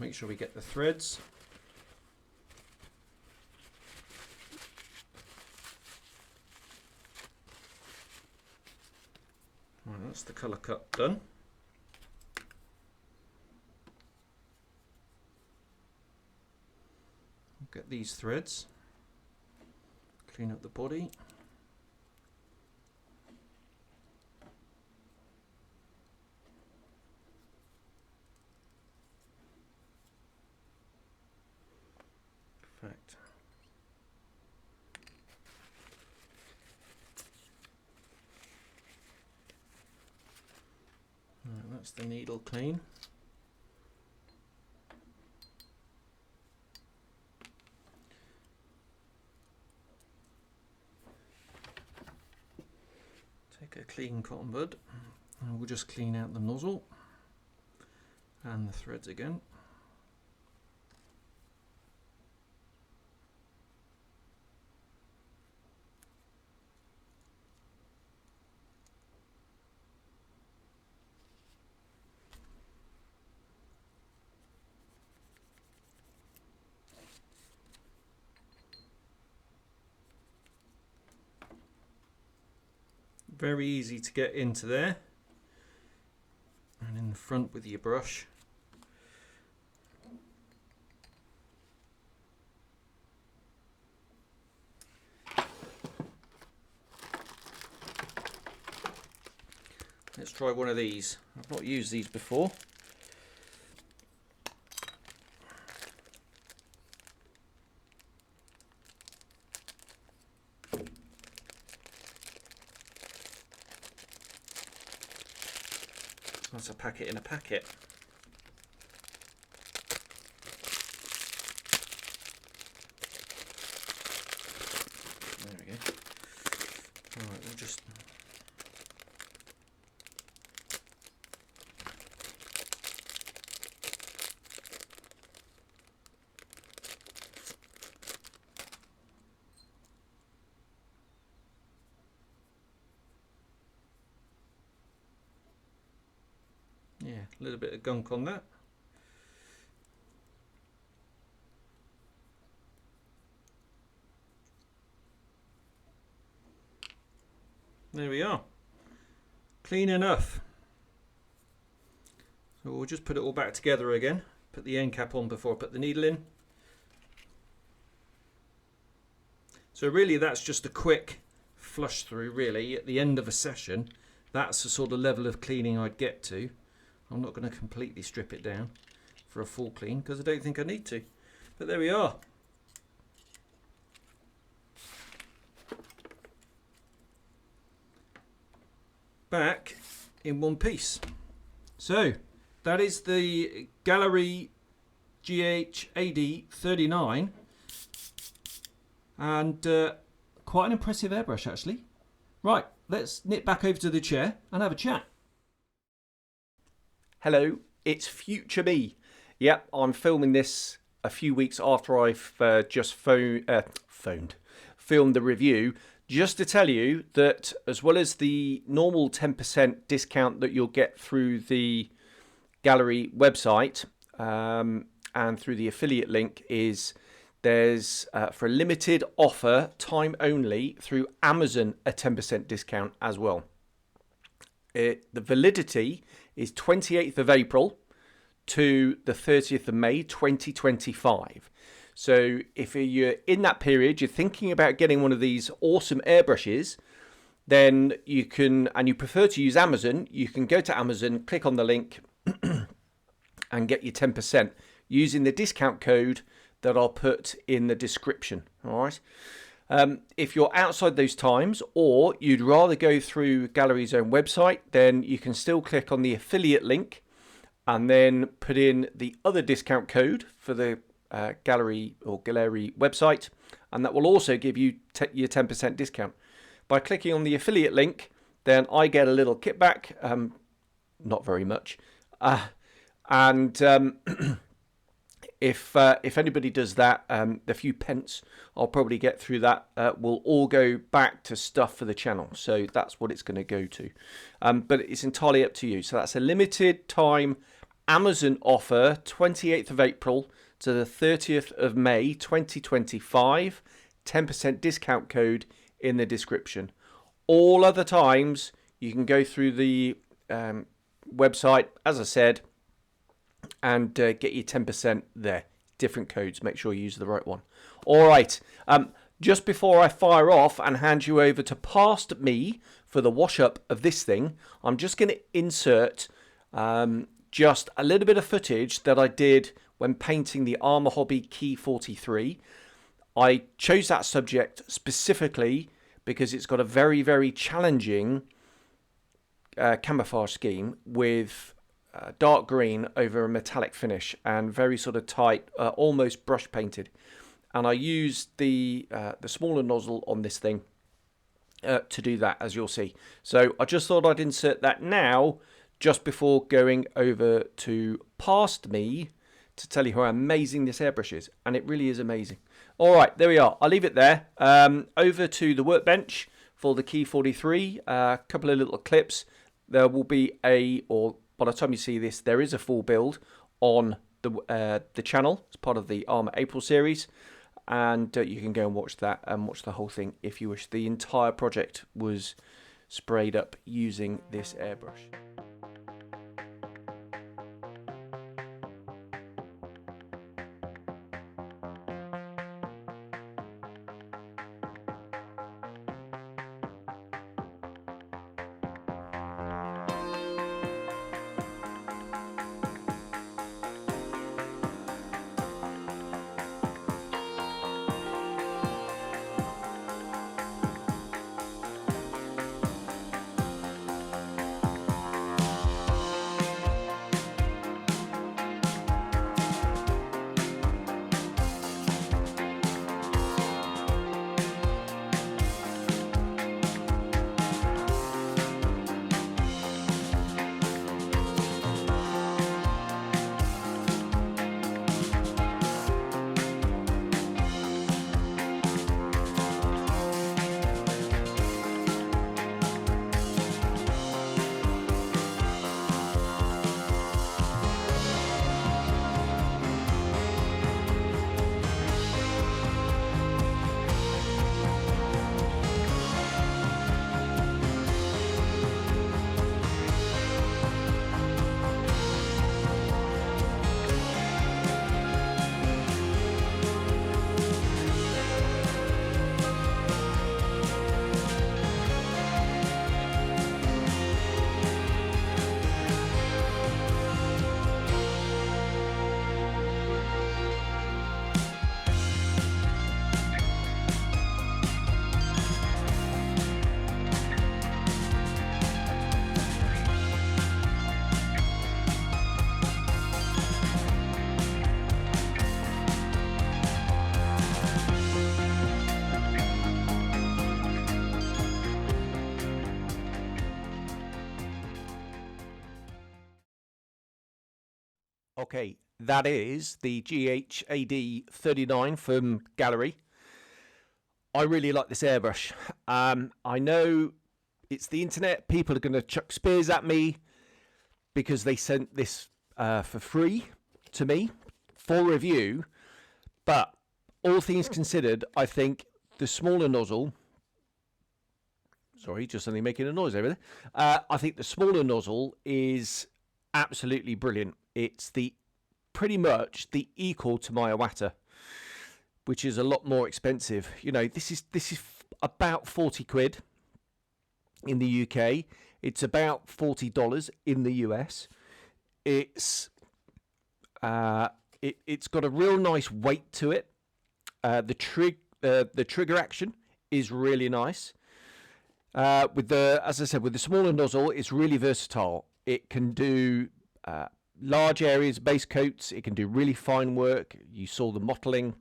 Make sure we get the threads. Right, that's the colour cut done. Get these threads, clean up the body. Perfect. Right, that's the needle clean. Take a clean cotton bud and we'll just clean out the nozzle and the threads again. Very easy to get into there, and in the front with your brush. Let's try one of these. I've not used these before. That's a packet in a packet. There we go. Alright, we'll just... Yeah, a little bit of gunk on that. There we are. Clean enough. So we'll just put it all back together again. Put the end cap on before I put the needle in. So really that's just a quick flush through really at the end of a session. That's the sort of level of cleaning I'd get to. I'm not going to completely strip it down for a full clean because I don't think I need to. But there we are. Back in one piece. So that is the Gaahleri GHAD-39 and quite an impressive airbrush actually. Right, let's nip back over to the chair and have a chat. Hello, it's future me. Yep, I'm filming this a few weeks after I've just filmed the review. Just to tell you that as well as the normal 10% discount that you'll get through the Gaahleri website and through the affiliate link there's for a limited offer, time only, through Amazon a 10% discount as well. The validity is 28th of April to the 30th of May 2025. So if you're in that period, you're thinking about getting one of these awesome airbrushes, then you can, and you prefer to use Amazon, you can go to Amazon, click on the link and get your 10% using the discount code that I'll put in the description. All right. If you're outside those times or you'd rather go through Gaahlerie's own website, then you can still click on the affiliate link and then put in the other discount code for the Gaahleri or Gaahleri website, and that will also give you your 10% discount. By clicking on the affiliate link, then I get a little kickback, not very much, and if anybody does that, the few pence I'll probably get through that will all go back to stuff for the channel. So that's what it's going to go to. But it's entirely up to you. So that's a limited time Amazon offer, 28th of April to the 30th of May 2025. 10% discount code in the description. All other times you can go through the website, as I said, and get your 10% there. Different codes, make sure you use the right one. All right, just before I fire off and hand you over to past me for the wash up of this thing, I'm just going to insert just a little bit of footage that I did when painting the Armour Hobby Key 43. I chose that subject specifically because it's got a very, very challenging camouflage scheme with dark green over a metallic finish and very sort of tight, almost brush painted. And I used the smaller nozzle on this thing to do that, as you'll see. So I just thought I'd insert that now, just before going over to past me to tell you how amazing this airbrush is. And it really is amazing. All right, there we are. I'll leave it there. Over to the workbench for the Key 43. A couple of little clips. There will be or by the time you see this, there is a full build on the channel as part of the Armour April series. And you can go and watch that and watch the whole thing if you wish. The entire project was sprayed up using this airbrush. Okay, that is the GHAD-39 from Gaahleri. I really like this airbrush. I know it's the internet. People are going to chuck spears at me because they sent this for free to me for review. But all things considered, I think the smaller nozzle... Sorry, just suddenly making a noise over there. I think the smaller nozzle is absolutely brilliant. It's pretty much the equal to my Iwata, which is a lot more expensive. You know, this is about 40 quid in the UK. It's about $40 in the US. It's it's got a real nice weight to it. The trigger action is really nice. As I said, with the smaller nozzle, it's really versatile. It can do large areas, base coats. It can do really fine work. You saw the mottling.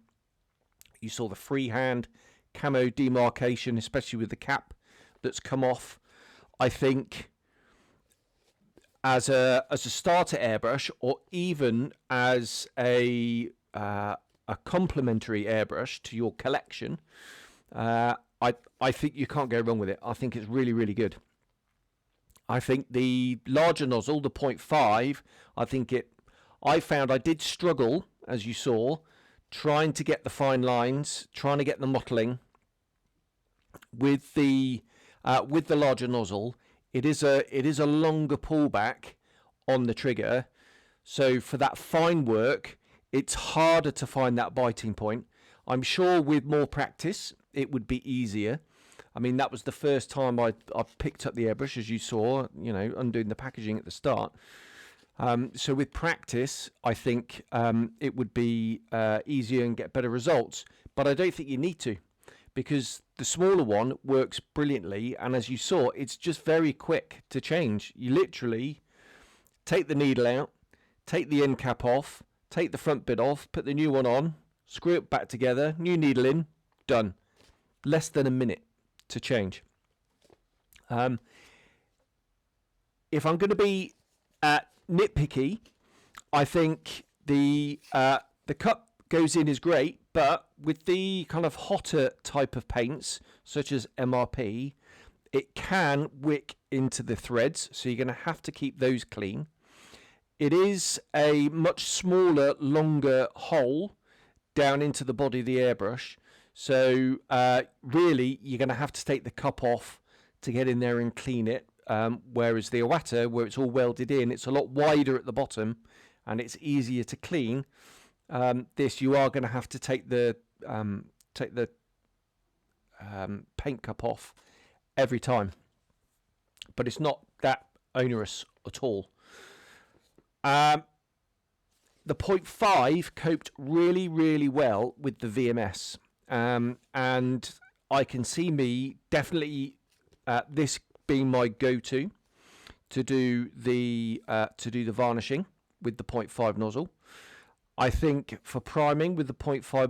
You saw the freehand camo demarcation, especially with the cap that's come off. I think as a starter airbrush, or even as a complementary airbrush to your collection, I think you can't go wrong with it. I think it's really, really good. I think the larger nozzle, the 0.5, I found I did struggle, as you saw, trying to get the fine lines, trying to get the mottling with the larger nozzle. It is a longer pullback on the trigger, so for that fine work, it's harder to find that biting point. I'm sure with more practice, it would be easier. I mean, that was the first time I picked up the airbrush, as you saw, you know, undoing the packaging at the start. So with practice, I think it would be easier and get better results. But I don't think you need to, because the smaller one works brilliantly. And as you saw, it's just very quick to change. You literally take the needle out, take the end cap off, take the front bit off, put the new one on, screw it back together, new needle in, done. Less than a minute to change. If I'm going to be nitpicky, I think the cup goes in is great, but with the kind of hotter type of paints, such as MRP, it can wick into the threads, so you're going to have to keep those clean. It is a much smaller, longer hole down into the body of the airbrush, so really you're going to have to take the cup off to get in there and clean it, whereas the Iwata, where it's all welded in, it's a lot wider at the bottom and it's easier to clean. This, you are going to have to take the paint cup off every time, but it's not that onerous at all. The 0.5 coped really, really well with the VMS, and I can see me definitely this being my go-to to do the varnishing with the 0.5 nozzle. I think for priming with the 0.5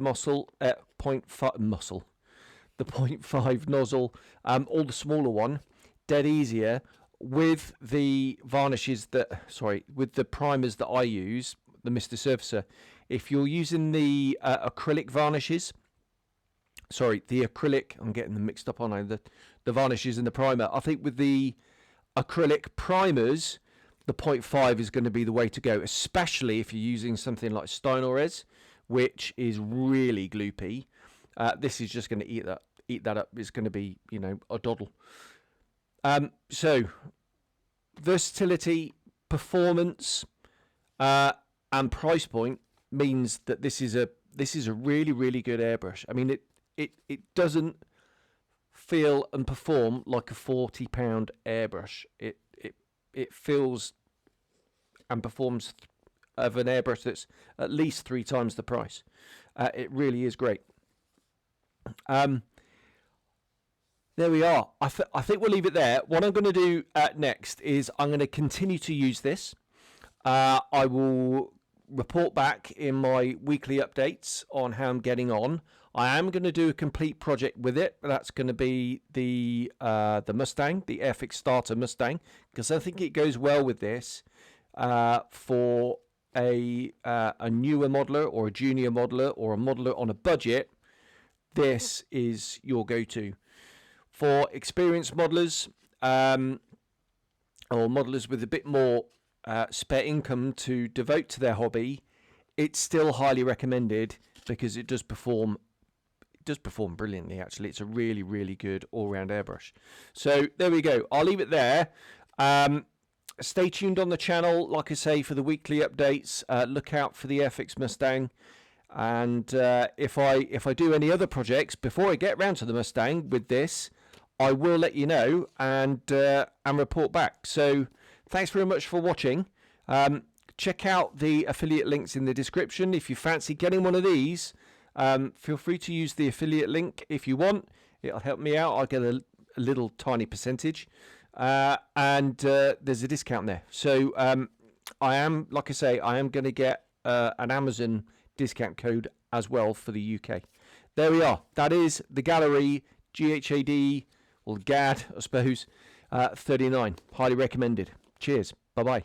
the 0.5 nozzle, or the smaller one, dead easier. With the varnishes with the primers that I use, the Mr. Surfacer, if you're using the acrylic varnishes, the acrylic, I'm getting them mixed up, aren't I? The varnishes and the primer. I think with the acrylic primers, the 0.5 is going to be the way to go, especially if you're using something like Steinores, which is really gloopy. This is just going to eat that up. It's going to be, you know, a doddle. So versatility, performance, and price point means that this is a really, really good airbrush. I mean, it doesn't feel and perform like a £40 airbrush. It feels and performs of an airbrush that's at least 3 times the price. It really is great. There we are. I think we'll leave it there. What I'm going to do next is I'm going to continue to use this. I will report back in my weekly updates on how I'm getting on. I am going to do a complete project with it. That's going to be the Mustang, the Airfix Starter Mustang, because I think it goes well with this for a newer modeler or a junior modeler or a modeler on a budget, this is your go-to. For experienced modelers or modelers with a bit more spare income to devote to their hobby, it's still highly recommended because it does perform brilliantly. Actually, it's a really, really good all-round airbrush. So there we go. I'll leave it there. Stay tuned on the channel, like I say, for the weekly updates. Look out for the Airfix Mustang, and if I do any other projects before I get round to the Mustang with this, I will let you know and report back. So thanks very much for watching. Check out the affiliate links in the description. If you fancy getting one of these, feel free to use the affiliate link if you want. It'll help me out. I'll get a little tiny percentage. And there's a discount there. So I am going to get an Amazon discount code as well for the UK. There we are. That is the Gaahleri GHAD, or GHAD, I suppose, 39. Highly recommended. Cheers. Bye-bye.